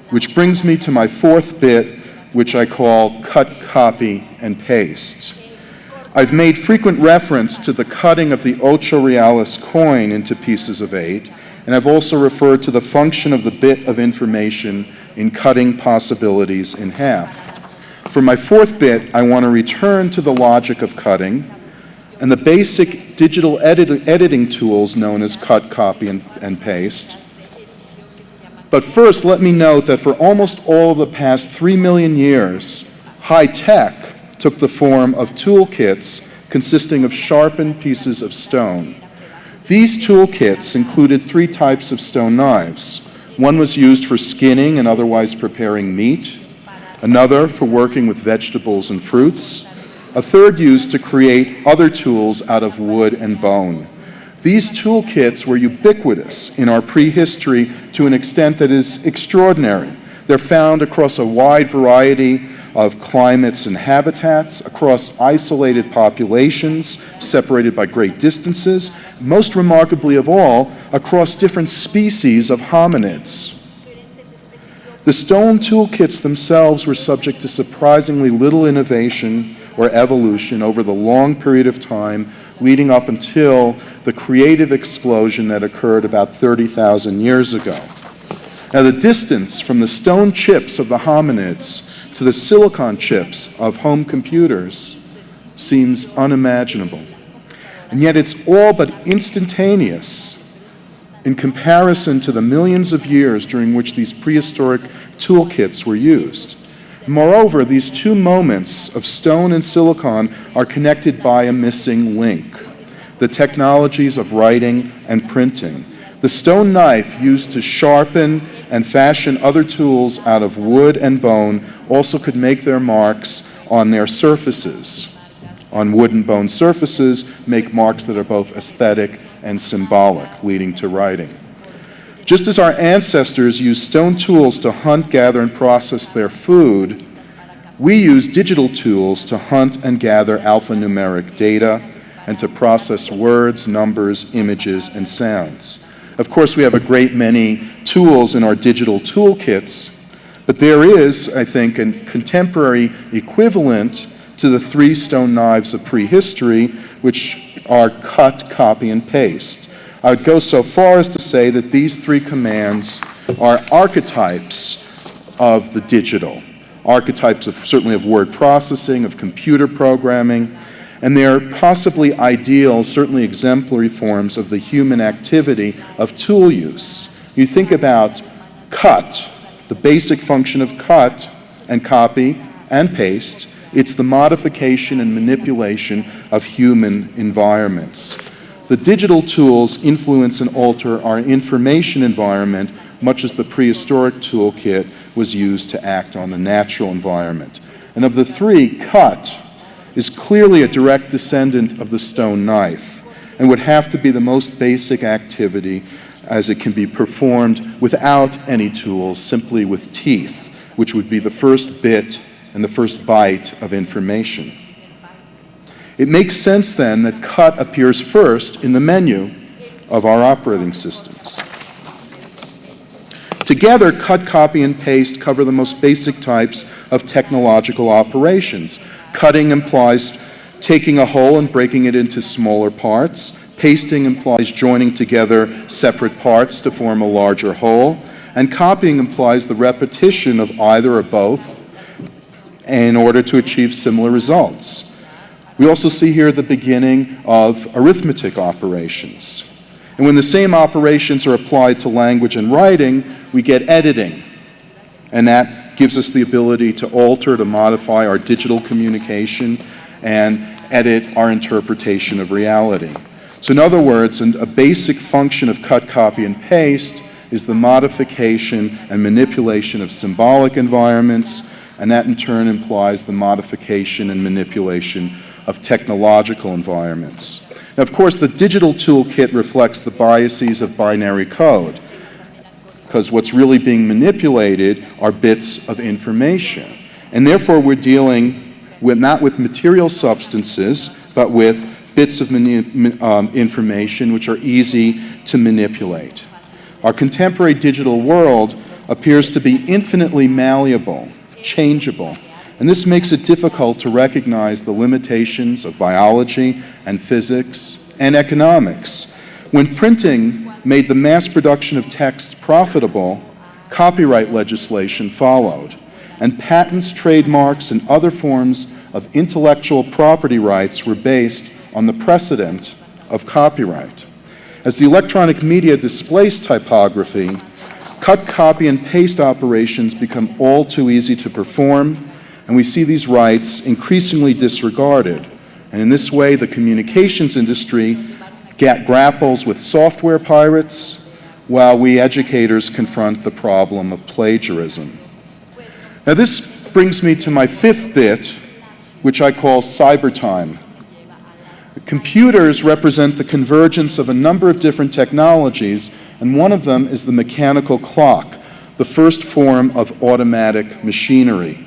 which brings me to my fourth bit, which I call cut, copy, and paste. I've made frequent reference to the cutting of the 8 realis coin into pieces of 8, and I've also referred to the function of the bit of information in cutting possibilities in half. For my fourth bit, I want to return to the logic of cutting and the basic digital editing tools known as cut, copy, and paste. But first, let me note that for almost all of the past 3 million years, high tech took the form of toolkits consisting of sharpened pieces of stone. These toolkits included 3 types of stone knives. One was used for skinning and otherwise preparing meat, another for working with vegetables and fruits, a third used to create other tools out of wood and bone. These toolkits were ubiquitous in our prehistory to an extent that is extraordinary. They're found across a wide variety of climates and habitats, across isolated populations separated by great distances, most remarkably of all, across different species of hominids. The stone toolkits themselves were subject to surprisingly little innovation or evolution over the long period of time leading up until the creative explosion that occurred about 30,000 years ago. Now, the distance from the stone chips of the hominids to the silicon chips of home computers seems unimaginable. And yet it's all but instantaneous in comparison to the millions of years during which these prehistoric toolkits were used. Moreover, these two moments of stone and silicon are connected by a missing link: the technologies of writing and printing. The stone knife used to sharpen and fashion other tools out of wood and bone also could make their marks on their surfaces. On wood and bone surfaces, make marks that are both aesthetic and symbolic, leading to writing. Just as our ancestors used stone tools to hunt, gather, and process their food, we use digital tools to hunt and gather alphanumeric data and to process words, numbers, images, and sounds. Of course, we have a great many tools in our digital toolkits, but there is, I think, a contemporary equivalent to the 3 stone knives of prehistory, which are cut, copy, and paste. I would go so far as to say that these 3 commands are archetypes of the digital, archetypes certainly of word processing, of computer programming, and they are possibly ideal, certainly exemplary forms of the human activity of tool use. You think about cut, the basic function of cut and copy and paste. It's the modification and manipulation of human environments. The digital tools influence and alter our information environment, much as the prehistoric toolkit was used to act on the natural environment. And of the 3, cut is clearly a direct descendant of the stone knife and would have to be the most basic activity, as it can be performed without any tools, simply with teeth, which would be the first bit and the first byte of information. It makes sense then that cut appears first in the menu of our operating systems. Together, cut, copy, and paste cover the most basic types of technological operations. Cutting implies taking a whole and breaking it into smaller parts. Pasting implies joining together separate parts to form a larger whole. And copying implies the repetition of either or both in order to achieve similar results. We also see here the beginning of arithmetic operations. And when the same operations are applied to language and writing, we get editing. And that gives us the ability to alter, to modify our digital communication and edit our interpretation of reality. So in other words, a basic function of cut, copy, and paste is the modification and manipulation of symbolic environments, and that in turn implies the modification and manipulation of technological environments. Now, of course, the digital toolkit reflects the biases of binary code, because what's really being manipulated are bits of information. And therefore, we're dealing with not with material substances, but with bits of information which are easy to manipulate. Our contemporary digital world appears to be infinitely malleable, changeable, and this makes it difficult to recognize the limitations of biology and physics and economics. When printing made the mass production of texts profitable, copyright legislation followed, and patents, trademarks, and other forms of intellectual property rights were based on the precedent of copyright. As the electronic media displaced typography, cut, copy, and paste operations become all too easy to perform, and we see these rights increasingly disregarded. And in this way, the communications industry grapples with software pirates, while we educators confront the problem of plagiarism. Now this brings me to my fifth bit, which I call cyber time. Computers represent the convergence of a number of different technologies, and one of them is the mechanical clock, the first form of automatic machinery.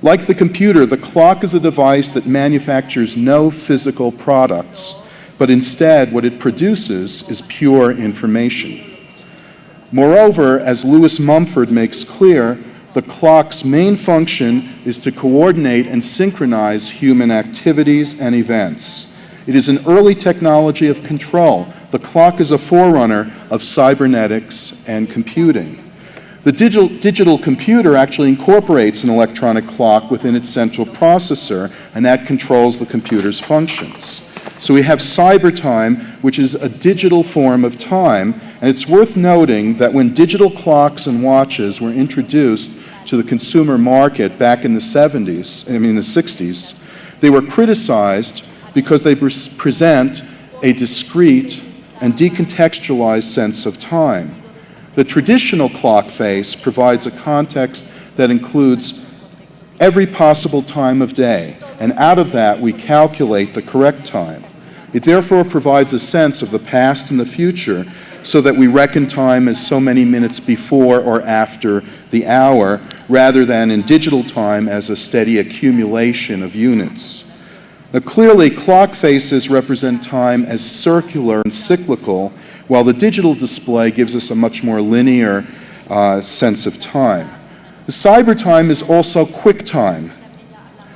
Like the computer, the clock is a device that manufactures no physical products, but instead what it produces is pure information. Moreover, as Lewis Mumford makes clear, the clock's main function is to coordinate and synchronize human activities and events. It is an early technology of control. The clock is a forerunner of cybernetics and computing. The digital computer actually incorporates an electronic clock within its central processor, and that controls the computer's functions. So we have cyber time, which is a digital form of time, and it's worth noting that when digital clocks and watches were introduced to the consumer market back in the 60s, they were criticized because they present a discrete and decontextualized sense of time. The traditional clock face provides a context that includes every possible time of day, and out of that we calculate the correct time. It therefore provides a sense of the past and the future so that we reckon time as so many minutes before or after the hour, rather than in digital time as a steady accumulation of units. Now clearly, clock faces represent time as circular and cyclical, while the digital display gives us a much more linear sense of time. The cyber time is also quick time.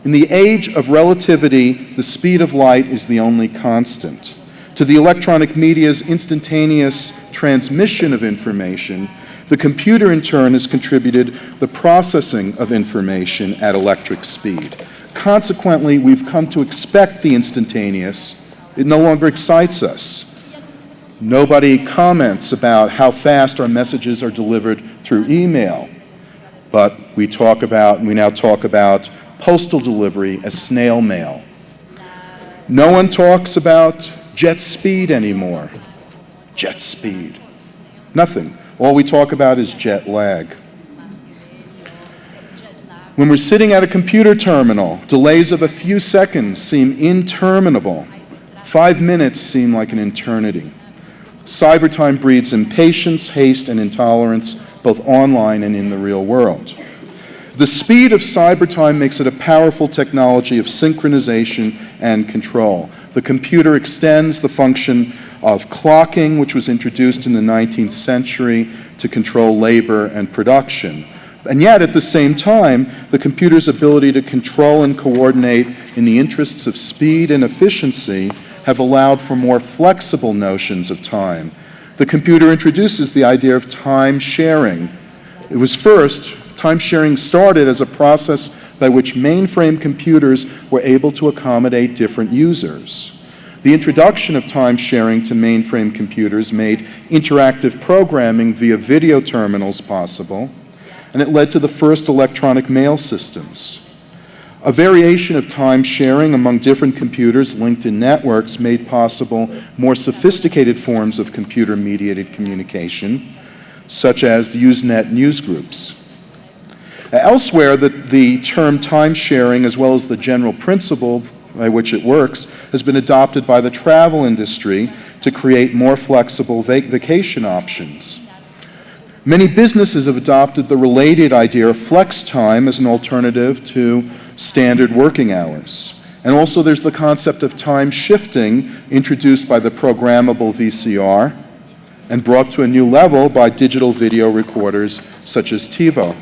In the age of relativity, the speed of light is the only constant. To the electronic media's instantaneous transmission of information, the computer in turn has contributed the processing of information at electric speed. Consequently, we've come to expect the instantaneous. It no longer excites us. Nobody comments about how fast our messages are delivered through email, but we now talk about postal delivery as snail mail. No one talks about jet speed anymore. Jet speed. Nothing. All we talk about is jet lag. When we're sitting at a computer terminal, delays of a few seconds seem interminable. 5 minutes seem like an eternity. Cybertime breeds impatience, haste, and intolerance, both online and in the real world. The speed of cybertime makes it a powerful technology of synchronization and control. The computer extends the function of clocking, which was introduced in the 19th century to control labor and production. And yet, at the same time, the computer's ability to control and coordinate in the interests of speed and efficiency have allowed for more flexible notions of time. The computer introduces the idea of time sharing. Time sharing started as a process by which mainframe computers were able to accommodate different users. The introduction of time sharing to mainframe computers made interactive programming via video terminals possible, and it led to the first electronic mail systems. A variation of time sharing among different computers linked in networks made possible more sophisticated forms of computer-mediated communication, such as the Usenet newsgroups. Elsewhere, the term time sharing, as well as the general principle by which it works, has been adopted by the travel industry to create more flexible vacation options. Many businesses have adopted the related idea of flex time as an alternative to standard working hours. And also there's the concept of time shifting introduced by the programmable VCR and brought to a new level by digital video recorders such as TiVo.